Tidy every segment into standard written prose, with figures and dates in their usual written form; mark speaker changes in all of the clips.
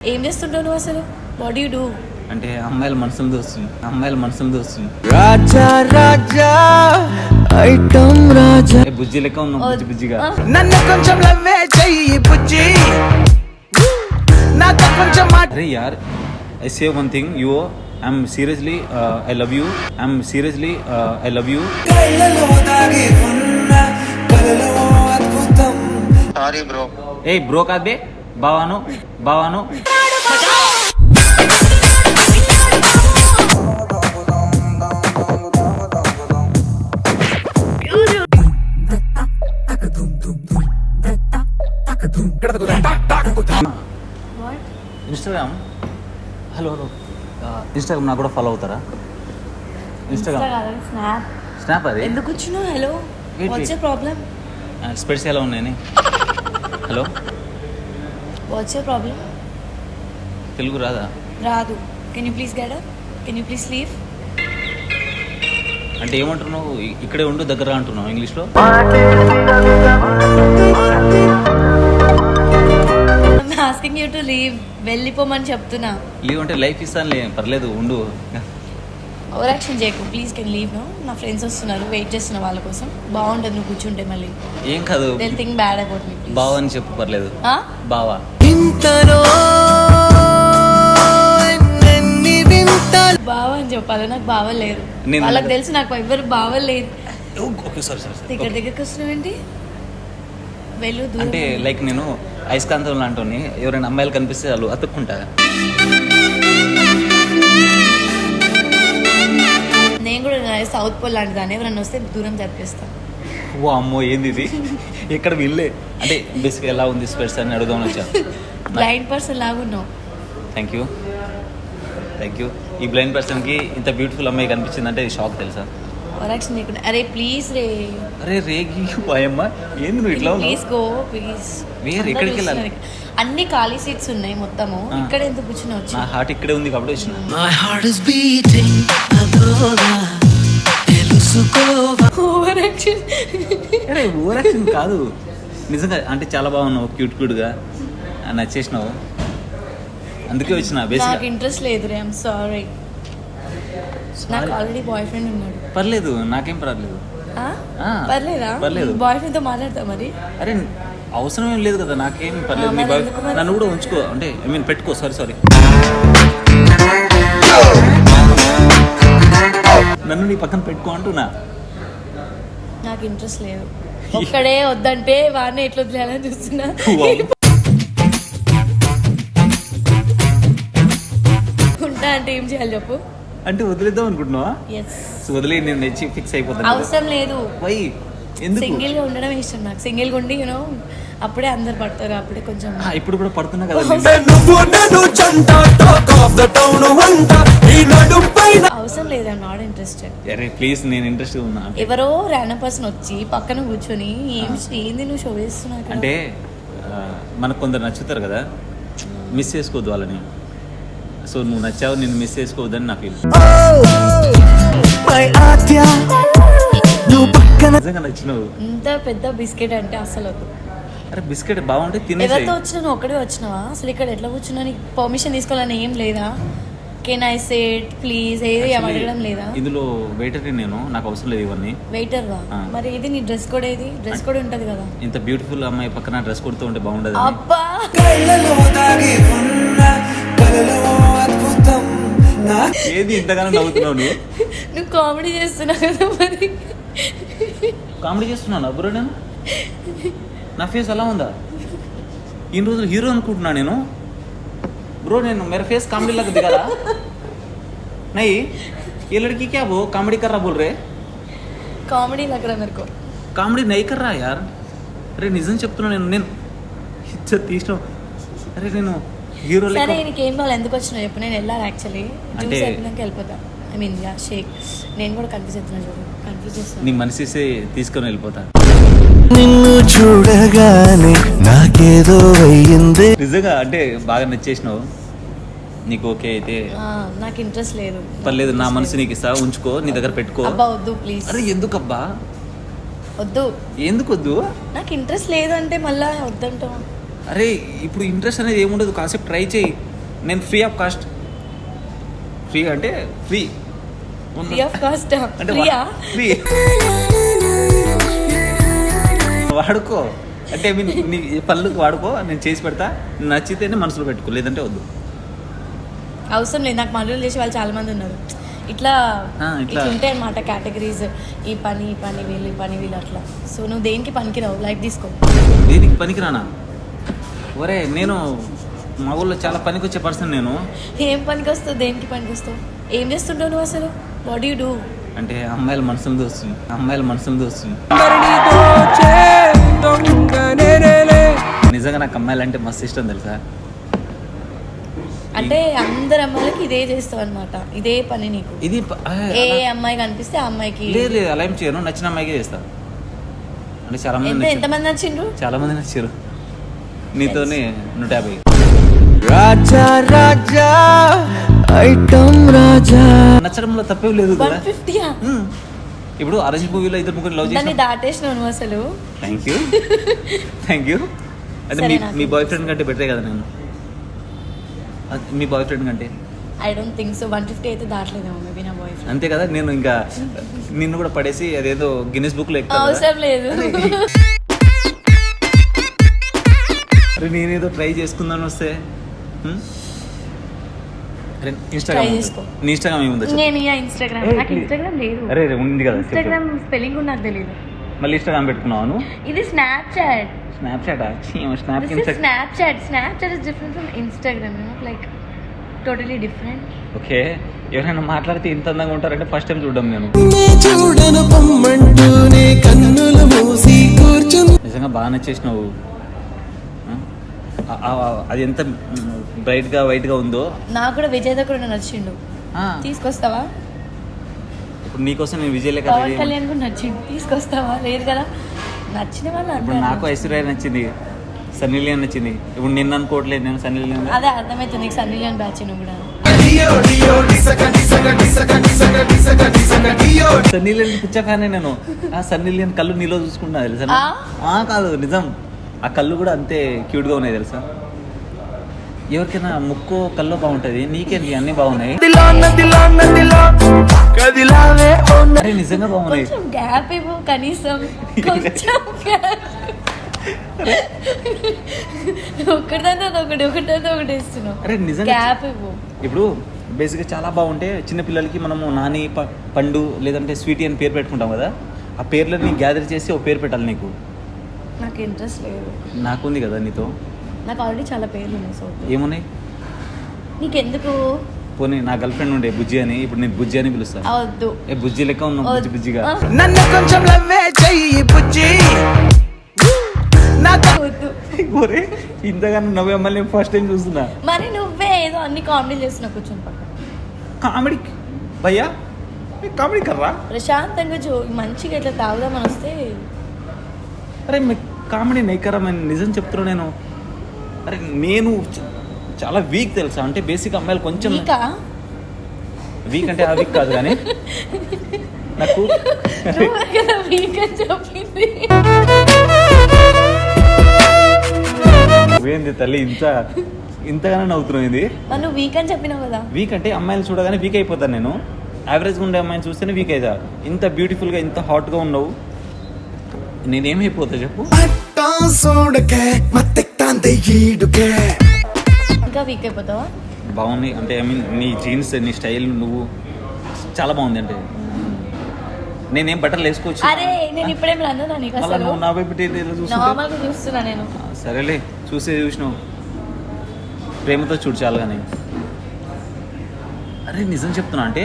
Speaker 1: ఏం చేస్తుంటావు నువ్వు అసలు? What you do?
Speaker 2: అంటే అమ్మాయిల మనసులు దోస్తుంది
Speaker 3: రాజా రాజా ఐటమ్ రాజా
Speaker 2: బుజ్జి లెక్క ఉన్నాం బుజ్జిగా
Speaker 3: నన్ను కొంచెం లవ్వే చెయ్యి బుజ్జి నాతో కొంచెం
Speaker 2: అరే యార్ I say one thing you I'm seriously I love you I love you
Speaker 4: sorry bro.
Speaker 2: ఏ బ్రో కాదు బే బావాను ఇన్స్టాగ్రామ్ హలో ఇన్స్టాగ్రామ్ నాకు కూడా ఫాలో అవుతారా? ఇన్స్టాగ్రామ్ స్నాప్ అది
Speaker 1: ఎందుకు వచ్చినావు? Hello, what's your problem?
Speaker 2: స్పెట్స్ ఎలా ఉన్నాయని. Hello,
Speaker 1: what's your problem?
Speaker 2: Telugu రాదా?
Speaker 1: రాదు. Can you please get up? Can you please leave?
Speaker 2: అంటే ఏమంటున్నావు? ఇక్కడే ఉండు దగ్గర అంటున్నావు ఇంగ్లీష్లో.
Speaker 1: Asking you to leave. వెళ్ళిపోమని చెప్తున్నా.
Speaker 2: లీవ్ అంటే లైఫ్ ఇస్తానులే, పర్లేదు ఉండు.
Speaker 1: ఓవర్ యాక్షన్ చేయకు ప్లీజ్. Can leave no. నా ఫ్రెండ్స్ వస్తున్నారు, వెయిట్ చేస్తున్నా వాళ్ళ కోసం. బాగుంటుంది నువ్వు కూర్చుంటే. మళ్ళీ
Speaker 2: ఏం కాదు,
Speaker 1: they think bad about me. Please
Speaker 2: బావా అని చెప్పు, పర్లేదు. బావా
Speaker 3: ఇంతలో ఎన్ని వింతలు
Speaker 1: బావ అని చెప్పాలి. నాకు బావ లేరు.
Speaker 2: నేను-
Speaker 1: వాళ్ళకి తెలుసు నాకు ఎవరు బావ లేరు.
Speaker 2: ఓకే సారీ
Speaker 1: దగ్గరికి వస్తున్నావు ఏంటి? వెళ్ళు దూరం.
Speaker 2: అంటే లైక్ నేను అయస్కాంతం లాంటి ఎవరైనా అమ్మాయిలు కనిపిస్తే వాళ్ళు అతుక్కుంటా.
Speaker 1: నేను కూడా సౌత్ పోల్ లాంటి దాన్ని. ఎవరైనా వస్తే దూరం జరిపిస్తాను.
Speaker 2: ఓ అమ్మో ఏంది ఇది, ఇక్కడ వీళ్ళే. అంటే బేసిక్ ఎలా ఉంది స్పెట్స్ అని అడుగుదామని వచ్చాను.
Speaker 1: బ్లైండ్ పర్సన్ లాగా ఉన్నావు.
Speaker 2: Thank you. ఈ బ్లైండ్ పర్సన్కి ఇంత బ్యూటిఫుల్ అమ్మాయి కనిపించింది అంటే ఇది షాక్ తెలుసా?
Speaker 1: వరాక్షన్ చేయకుండా. అరే ప్లీజ్ రే.
Speaker 2: అరే రేగి పోయమ్మ, ఏంది నువ్వు ఇట్లా
Speaker 1: ప్లీజ్ గో ప్లీజ్.
Speaker 2: వేరే ఎక్కడికి వెళ్ళాలి?
Speaker 1: అన్ని ఖాళీ సీట్స్ ఉన్నాయి మొత్తము. ఇక్కడ ఎందుకు కూర్చుని
Speaker 2: నా హార్ట్ ఇక్కడే ఉంది కాబట్టి వచ్చిన.
Speaker 3: My heart is beating అదోలా తెలుసుకోవా.
Speaker 1: Over action.
Speaker 2: అరే ఓవరాక్షన్ కాదు, నిజంగా అంటే చాలా బాగున్నావు, క్యూట్గా నచ్చేసినావు, అందుకే వచ్చిన.
Speaker 1: నాకు
Speaker 2: బేసిక్
Speaker 1: ఇంట్రెస్ట్ లేదు రే. I'm sorry. నాకు ఆల్రెడీ బాయ్ ఫ్రెండ్ ఉన్నాడు.
Speaker 2: పర్లేదు, నాకేం పర్లేదు.
Speaker 1: పర్లేదా?
Speaker 2: పర్లేదు.
Speaker 1: బాయ్ ఫ్రెండ్ తో మాట్లాడతా మరి.
Speaker 2: అరే అవసరం ఏం లేదు కదా, నాకేం పర్లేదు.
Speaker 1: మరి
Speaker 2: నీ
Speaker 1: ఎందుకు మరి?
Speaker 2: నన్ను కూడా ఉంచుకో, అంటే ఐ మీన్ పెట్టుకో. సారీ నన్ను నీ పక్కన పెట్టుకో అంటున్నా.
Speaker 1: నాకు ఇంట్రెస్ట్ లేదు. ఒక్కడే వద్దంటే వాడిని ఎట్లా వదిలేయాలని చూస్తున్నా. ఉంటా అంటే ఏం చేయాలి చెప్పు?
Speaker 2: అంటే వదిలేద్దాం అనుకుంటున్నావా?
Speaker 1: ఎస్.
Speaker 2: వదిలే నేను తెచ్చి ఫిక్స్ అయిపోతాను.
Speaker 1: అవసరం లేదు.
Speaker 2: వై ఎందుకు?
Speaker 1: సింగిల్ గా ఉండడం ఇష్టం నాకు. సింగిల్ గా ఉండి యూనో అప్పుడే అందరు పడతారు. అప్పుడే కొంచెం
Speaker 2: ఇప్పుడు కూడా పడుతున్నా కదా.
Speaker 1: అవసరం లేదు. I'm not interested.
Speaker 2: అరే ప్లీజ్, నేను ఇంట్రెస్ట్ ఉన్నా.
Speaker 1: ఎవరో ర్యాండమ్ పర్సన్ వచ్చి పక్కన కూర్చొని ఏంది నువ్వు షో చేస్తున్నావు ఇక్కడ?
Speaker 2: అంటే మనకు కొందరు నచ్చుతారు కదా, మిస్ చేసుకోవద్దు వాళ్ళని. సో నువ్వు నచ్చావు, నేను మిస్ చేసుకోవద్దని నా ఫీల్. నిజంగా నచ్చినావు.
Speaker 1: ఇంత పెద్ద బిస్కెట్ అంటే అసలు వద్దు.
Speaker 2: అరే బిస్కెట్ బాగుంటే తినేసి.
Speaker 1: ఎవరితో వచ్చినా నువ్వు ఒక్కడే వచ్చినావా? అసలు ఇక్కడ ఎట్లా కూర్చున్నా? నీకు పర్మిషన్ తీసుకోవాలని ఏం లేదా? Can I sit please? ఏది అడగడం లేదా?
Speaker 2: ఇందులో వెయిటర్ నేను, నాకు అవసరం లేదు ఇవన్నీ.
Speaker 1: వెయిటర్ వా? మరి ఇది నీ డ్రెస్ కోడ్ ఏది? డ్రెస్ కోడ్ ఉంటది కదా.
Speaker 2: ఇంత బ్యూటిఫుల్ అమ్మాయి పక్కన డ్రెస్ కొడుతూ ఉంటే బాగుండదు.
Speaker 1: అబ్బా
Speaker 2: ఏది ఇంతగానో నవ్వుతున్నావు నువ్వు?
Speaker 1: నువ్వు కామెడీ చేస్తున్నావు కదా మరి.
Speaker 2: కామెడీ చేస్తున్నాను బ్రో నేను? నా ఫేస్ అలా ఉందా? ఇన్ని రోజులు హీరో అనుకుంటున్నా నేను బ్రో. నేను मेरा फेस कॉमेडी लग दिखा रहा नहीं, ये लड़की क्या वो कॉमेडी कर रहा बोल रहे?
Speaker 1: కామెడీ లగరా మెరకు.
Speaker 2: కామెడీ नहीं कर रहा यार. అరే నిజం చెప్తున్నా నేను ఇజ్జత్ తీసిన. అరే నేను హీరో
Speaker 1: సరే
Speaker 2: లెక్క.
Speaker 1: నీకేం కావాలి? ఎందుకు వచ్చినావు చెప్పు. నేను వెళ్ళాలి యాక్చువల్లీ. జ్యూస్
Speaker 2: అంటే-
Speaker 1: అయిపోయినాక వెళ్ళిపోతా. I mean yeah shake. నేను కూడా కన్ఫ్యూజ్ అవుతున్నా చూడు. కన్ఫ్యూజ్
Speaker 2: నీ
Speaker 1: చేస్తున్నా.
Speaker 2: మనసేసే తీసుకొని వెళ్ళిపోతా.
Speaker 3: నిన్ను చూడగానే నాకేదో అయ్యింది.
Speaker 2: నిజంగా అంటే బాగా నచ్చేసినావు. నీకు ఓకే అయితే
Speaker 1: నాకు ఇంట్రెస్ట్ లేదు.
Speaker 2: పర్లేదు, నా మనసు నీకు ఇస్తా, ఉంచుకో, నీ దగ్గర పెట్టుకో.
Speaker 1: అబ్బా వద్దు ప్లీజ్.
Speaker 2: అరే ఎందుకబ్బా?
Speaker 1: వద్దు.
Speaker 2: ఎందుకు వద్దు?
Speaker 1: నాకు ఇంట్రెస్ట్ లేదు అంటే మళ్ళా వద్దంటావు.
Speaker 2: అరే ఇప్పుడు ఇంట్రెస్ట్ అనేది ఏముండదు, కాసేపు ట్రై చేయి. నేను ఫ్రీ ఆఫ్ కాస్ట్. ఫ్రీ అంటే ఫ్రీ
Speaker 1: ఫ్రీ ఆఫ్ కాస్ట్
Speaker 2: అంటే
Speaker 1: ఫ్రీయా?
Speaker 2: ఫ్రీ వాడుకో అంటే నీ పళ్ళుకి వాడుకో, నేను చేసి పెడతా, నచ్చితేనే మనసులో పెట్టుకో, లేదంటే వద్దు.
Speaker 1: అవసరం లేదు, నాకు మనులు చేసే వాళ్ళు చాలా మంది ఉన్నారు. ఇట్లా ఇట్లా ఉంటాయి అన్నమాట కేటగిరీస్, ఈ పని వీళ్ళు, ఈ పని వీళ్ళు అట్లా. సో నువ్వు దేనికి పనికిరావు, లైట్ తీసుకో.
Speaker 2: దేనికి పనికిరానా? ఒరే నేను మా ఊళ్ళో చాలా పనికి వచ్చే పర్సన్ నేను.
Speaker 1: ఏం పనికి వస్తావు, దేనికి పనికి వస్తావు, ఏం చేస్తుంటావు నువ్వు అసలు? What you do?
Speaker 2: అంటే అమ్మాయిల మనసులు దోస్తుంది, అమ్మాయిల మనసులు దోస్తుంది. నిజంగా నాకు అమ్మాయిలు అంటే మస్తు ఇష్టం తెలుసా.
Speaker 1: అంటే అందరు అమ్మాయిలకి ఇదే చేస్తావు అనమాట, ఇదే పని నీకు.
Speaker 2: ఇది
Speaker 1: ఏ అమ్మాయి కనిపిస్తే ఆ అమ్మాయికి.
Speaker 2: లేదు లేదు, అలా ఏం చేయను, నచ్చిన అమ్మాయికే చేస్తా. అంటే చాలా మంది
Speaker 1: ఎంతమంది నచ్చిండ్రు?
Speaker 2: చాలా మంది నచ్చారు. నీతోనే 150.
Speaker 3: రాజా రాజా ఐటమ్ రాజా.
Speaker 2: నచ్చడంలో తప్పేం లేదు కదా.
Speaker 1: 150?
Speaker 2: ఇప్పుడు అరేంజ్ మూవీలో 2-3 లవ్
Speaker 1: దాన్ని
Speaker 2: చేసి.
Speaker 1: దాటేసినావు నువ్వు అసలు.
Speaker 2: Thank you thank you. అంటే
Speaker 1: సరే,
Speaker 2: మీ బాయ్ ఫ్రెండ్ కంటే బెటరే కదా నేను. మీ బాయ్ ఫ్రెండ్ కంటే
Speaker 1: ఐ డోంట్ థింక్ సో. 150 అయితే దాటలేదేమో మేబీ నా బాయ్ ఫ్రెండ్.
Speaker 2: అంతే కదా. నేను ఇంకా నిన్ను కూడా పడేసి అదేదో గిన్నెస్ బుక్ లో ఎక్కుతాను కదా.
Speaker 1: అవసరం లేదు.
Speaker 2: అరే నేనేదో ట్రై చేసుకుందాని వస్తే. అరే
Speaker 1: Try
Speaker 2: ఇన్స్టాగ్రామ్
Speaker 1: చేసుకో.
Speaker 2: నీ ఇన్స్టాగ్రామ్ ఏముందా చెప్పు.
Speaker 1: నేను ఇన్స్టాగ్రామ్, నాకు ఇన్స్టాగ్రామ్ లేదు.
Speaker 2: అరే ఉంది కదా చెప్పు.
Speaker 1: ఇన్స్టాగ్రామ్ స్పెల్లింగ్ కూడా నాకు తెలియదు.
Speaker 2: మళ్ళీ ఇన్స్టాగ్రామ్ పెట్టుకున్నావు.
Speaker 1: ఇది Snapchat.
Speaker 2: Snapchat snap
Speaker 1: This is Snapchat. Snapchat is different from Instagram, you know, like totally different.
Speaker 2: Okay. ఎవరైనా మాట్లాడితే ఇంత అందంగా ఉంటారంటే ఫస్ట్ టైం చూడడం నేను.
Speaker 3: చూడను పొమ్మంటూనే కన్నులు మూసి కూర్చుని.
Speaker 2: నిజంగా బాగా నచ్చేసినావు. అది ఎంత బ్రైట్ గా వైట్ గా ఉందో.
Speaker 1: నాకు కూడా విజయ్ దగ్గర నచ్చిండు. తీసుకొస్తావా?
Speaker 2: ఇప్పుడు నీకోసం నేను విజయ్ లేక
Speaker 1: పవన్ కళ్యాణ్ కూడా నచ్చిండు, తీసుకొస్తావా? లేదు కదా, నచ్చిన వాళ్ళు
Speaker 2: ఇప్పుడు నాకు ఐశ్వర్య నచ్చింది, సన్నీ లియోన్ నచ్చింది. ఇప్పుడు నిన్ను అనుకోవట్లేదు నేను సన్నీ లియోన్.
Speaker 1: అదే అర్థమవుతుంది నీకు సన్నీ లియోన్ బ్యాచ్ నువ్వు కూడా.
Speaker 2: సన్నీ లియోన్ పిచ్చా ఫ్యానే నేను. ఆ సన్నీ లియోన్ కళ్ళు నీలో చూసుకుంటా తెలుసా. కాదు నిజం, ఆ కళ్ళు కూడా అంతే క్యూట్ గా ఉన్నాయి తెలుసా. ఎవరికైనా ముక్కు కళ్ళు బాగుంటది, నీకేంటి అన్ని బాగున్నాయి. అరే నిజంగా బాగున్నాయి.
Speaker 1: కొంచెం గ్యాప్ ఇవ్వు కనీసం, కొంచెం ఒకటి ఇస్తున్నావు.
Speaker 2: అరే నిజంగా
Speaker 1: గ్యాప్ ఇవ్వు.
Speaker 2: ఇప్పుడు బేసిక్గా చాలా బాగుంటే చిన్న పిల్లలకి మనము నాని, పండు లేదంటే స్వీటీ అని పేరు పెట్టుకుంటాం కదా. ఆ పేర్లని గ్యాదర్ చేసి ఒక పేరు పెట్టాలి నీకు.
Speaker 1: నాకు ఇంట్రెస్ట్ లేదు.
Speaker 2: నాకుంది కదా నీతో.
Speaker 1: నాకు ఆల్రెడీ చాలా పేర్లు ఉన్నాయి. సో
Speaker 2: ఏమున్నాయి
Speaker 1: నీకెందుకు?
Speaker 2: పోనీ నా గర్ల్ ఫ్రెండ్ ఉండే బుజ్జి అని, ఇప్పుడు నేను బుజ్జి అని పిలుస్తాను.
Speaker 1: వద్దు.
Speaker 2: ఏ బుజ్జి లెక్క ఉన్నావు, బుజ్జి బుజ్జిగా.
Speaker 3: నన్ను కొంచెం లవ్వే చెయ్యి బుజ్జి.
Speaker 1: వద్దు.
Speaker 2: ఒరే ఇంతగానో నవ్వే మళ్ళీ ఫస్ట్ టైం చూస్తున్నా.
Speaker 1: మరి నువ్వే ఏదో అన్ని కామెడీ చేస్తున్నావు కూర్చొని పక్కన.
Speaker 2: కామెడీ భయ్యా, కామెడీ కర్రా.
Speaker 1: ప్రశాంతంగా మంచిగా ఇట్లా తాగుదామని వస్తే.
Speaker 2: అరే మీ కామెడీ నైకరమని నిజం చెప్తున్నా నేను. అరే నేను చాలా వీక్ తెలుసా. అంటే బేసిక్ అమ్మాయిలు కొంచెం వీక్ అంటే ఆ వీక్ కాదు కానీ నాకు
Speaker 1: వీక్ అని చెప్పింది.
Speaker 2: ఏంది తల్లి ఇంతగానే నవ్వుతున్నావు. ఇది
Speaker 1: నువ్వు వీక్ అని చెప్పినావు కదా.
Speaker 2: వీక్ అంటే అమ్మాయిలు చూడగానే వీక్ అయిపోతాను నేను. యావరేజ్గా ఉండే అమ్మాయిని చూస్తేనే వీక్ అవుతా. ఇంత బ్యూటిఫుల్గా ఇంత హాట్గా ఉన్నావు, నేనేమైపోతా చెప్పు.
Speaker 1: ఇంకా వీక్ అయిపోతావా?
Speaker 2: బాగున్నాయి అంటే ఐ మీన్ నీ జీన్స్, నీ స్టైల్, నువ్వు చాలా బాగుంది. అంటే నేనేం బట్టలు వేసుకోవచ్చు.
Speaker 1: అరే నేను ఇప్పుడేం అన్నా నీకు అసలు.
Speaker 2: నువ్వు నా వైపు
Speaker 1: నార్మల్గా చూస్తున్నా నేను.
Speaker 2: సరేలే చూసినావు, ప్రేమతో చూడు చాలు కానీ. అరే నిజం చెప్తున్నా, అంటే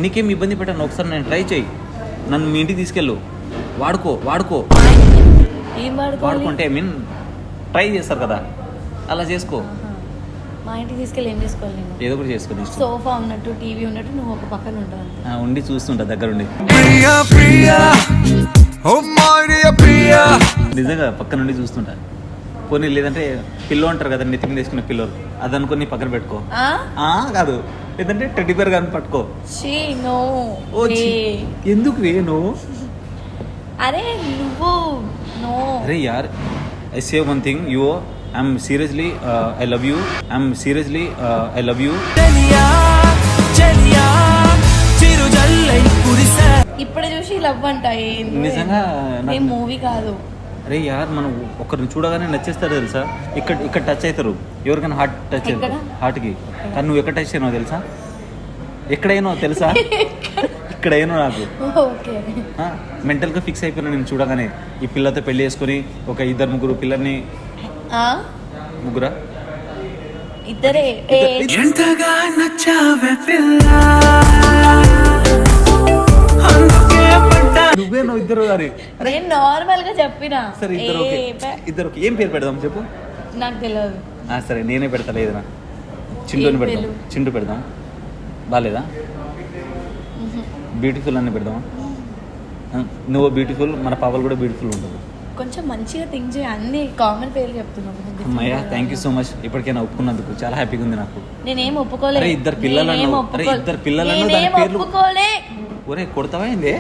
Speaker 2: నీకేం ఇబ్బంది పెట్టాను. ఒకసారి నేను ట్రై చేయి, నన్ను మీ ఇంటికి తీసుకెళ్ళు, వాడుకో.
Speaker 1: ఏం వాడుకోవాలి?
Speaker 2: వాడుకుంటే ఐ మీన్ ట్రై చేస్తారు కదా, అలా చేసుకో.
Speaker 1: మా ఇంటికి తీసుకెళ్ళి ఏం చేసుకోవాలి నేను?
Speaker 2: ఏదో ఒకటి చేసుకో.
Speaker 1: సోఫా ఉన్నట్టు, టీవీ ఉన్నట్టు, నువ్వు ఒక పక్కన ఉంటావు.
Speaker 2: ఉండి చూస్తుంటా దగ్గరుండి. నిజంగా పక్క నుండి చూస్తుంటా. పోనీ లేదంటే పిల్లో అంటారు కదా, నెత్తి మీద వేసుకున్న పిల్లో, అది అనుకుని పక్కన పెట్టుకో. కాదు, లేదంటే టెడ్డీ బేర్ కానీ పట్టుకో. ఎందుకు వేను?
Speaker 1: అరే నువ్వు
Speaker 2: అరే యార్, I say one thing, you I'm seriously I love you. I'm seriously I love you.
Speaker 3: చలియా చలియా చిరుజల్లై కురిసా.
Speaker 1: ఇప్పుడే చూసి లవ్ అంట
Speaker 2: నిజంగా
Speaker 1: ఏం మూవీ కాదు.
Speaker 2: అరే యార్, మనం ఒకరిని చూడగానే నచ్చేస్తారు తెలుసా. ఇక్కడ టచ్ అవుతారు ఎవరికైనా, హార్ట్ టచ్ అవుతారు హార్ట్కి. కానీ నువ్వు ఎక్కడ టచ్ అయినావు తెలుసా? ఎక్కడైనా తెలుసా? ఇక్కడైనా నాకు
Speaker 1: ఓకే
Speaker 2: మెంటల్గా ఫిక్స్ అయిపోయినా నేను చూడగానే. ఈ పిల్లతో పెళ్లి చేసుకొని ఒక 2-3 పిల్లల్ని. ముగ్గురా?
Speaker 1: ఇద్దరే.
Speaker 3: ఎంతగా నచ్చావే పిల్ల, అందుకే పడ్డా.
Speaker 2: నువ్వు ఇద్దరు గారి.
Speaker 1: నేను నార్మల్ గా చెప్పిన.
Speaker 2: సరే ఇద్దరు ఏం పేరు పెడదాం చెప్పు.
Speaker 1: నాకు తెలియదు.
Speaker 2: సరే నేనే పెడతా. లేదనా చింటూని పెడదాం. చింటూ పెడదాం. బాగాలేదా? బ్యూటిఫుల్ అని పెడదామా? నువ్వు బ్యూటిఫుల్, మన పాపలు కూడా బ్యూటిఫుల్ ఉంటుంది.
Speaker 1: కొంచెం మంచిగా థింక్ చేయి. అన్ని కామన్ పేర్లు చెప్తున్నాను.
Speaker 2: అమ్మయ్య, థ్యాంక్ యూ సో మచ్. ఇప్పటికైనా ఒప్పుకున్నందుకు చాలా హ్యాపీగా ఉంది నాకు.
Speaker 1: నేనేం ఒప్పుకోలేదు.
Speaker 2: ఇద్దరు పిల్లలను
Speaker 1: ఒప్పుకోలే.
Speaker 2: ఒరే కొడతావా ఏంది?